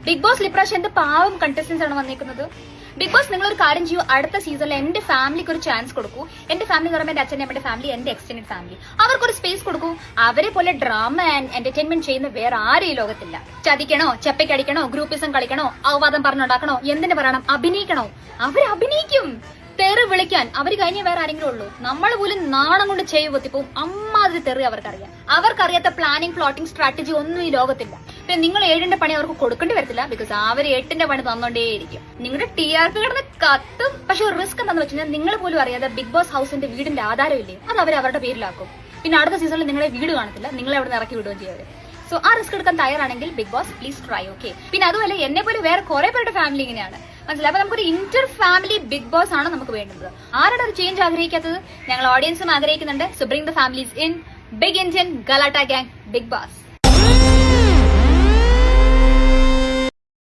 Big boss ഇപ്രാവശ്യം എന്ത് പാവം കണ്ടസ്റ്റൻസ് ആണ് വന്നിരിക്കുന്നത്. ബിഗ് ബോസ് നിങ്ങൾ ഒരു കാര്യം ചെയ്യൂ, അടുത്ത സീസണിൽ എന്റെ ഫാമിലിക്ക് ഒരു ചാൻസ് കൊടുക്കൂ. എന്റെ ഫാമിലി എന്ന് പറയുമ്പോൾ എന്റെ അച്ഛൻ്റെ അമ്മയുടെ ഫാമിലി, എന്റെ എക്സ്റ്റൻഡ് ഫാമിലി, അവർക്കൊരു സ്പേസ് കൊടുക്കൂ. അവരെ പോലെ ഡ്രാമ ആൻഡ് എന്റർടൈൻമെന്റ് ചെയ്യുന്ന വേറെ ആരും ഈ ലോകത്തില്ല. ചതിക്കണോ, ചെപ്പയ്ക്കടിക്കണോ, ഗ്രൂപ്പിസം കളിക്കണോ, അവവാദം പറഞ്ഞുണ്ടാക്കണോ, എന്തിനു പറയണം, അഭിനയിക്കണോ, അവര് അഭിനയിക്കും. തെറി വിളിക്കാൻ അവര് കഴിഞ്ഞ വേറെ ആരെങ്കിലും ഉള്ളൂ. നമ്മൾ പോലും നാണം കൊണ്ട് ചെയ്യും പൊത്തിപ്പോവും. അമ്മാതിരി തെറി അവർക്കറിയാം. അവർക്കറിയാത്ത പ്ലാനിങ്, പ്ലോട്ടിംഗ്, സ്ട്രാറ്റജി ഒന്നും ഈ ലോകത്തില്ല. പിന്നെ നിങ്ങൾ 7ന്റെ പണി അവർക്ക് കൊടുക്കേണ്ടി വരത്തില്ല. ബിക്കോസ് അവർ 8ന്റെ പണി തന്നോണ്ടേയിരിക്കും. നിങ്ങളുടെ TRP കിടന്ന് കത്തും. പക്ഷെ ഒരു റിസ്ക് എന്താണെന്ന് വെച്ചാൽ നിങ്ങൾ പോലും അറിയാതെ ബിഗ് ബോസ് ഹൗസിന്റെ വീടിന്റെ ആധാരമില്ലേ, അത് അവർ അവരുടെ പേരിലാക്കും. പിന്നെ അടുത്ത സീസണിൽ നിങ്ങളെ വീട് കാണത്തില്ല, നിങ്ങളെ അവിടെ നിന്ന് ഇറക്കി വിടുകയും ചെയ്യും. സോ ആ റിസ്ക് എടുക്കാൻ തയ്യാറാണെങ്കിൽ Big Boss please try. Okay. പിന്നെ അതുപോലെ എന്നെ പോലെ വേറെ കുറെ പേരുടെ ഫാമിലി ഇങ്ങനെയാണ്, മനസ്സിലായി. അപ്പൊ നമുക്കൊരു ഇന്റർ ഫാമിലി ബിഗ് ബോസ് ആണ് നമുക്ക് വേണ്ടത്. ആരുടെ ഒരു ചേഞ്ച് ആഗ്രഹിക്കാത്തത്? ഞങ്ങൾ ഓഡിയൻസും ആഗ്രഹിക്കുന്നുണ്ട്. So bring the families in. Big Indian Galatta gang Big boss.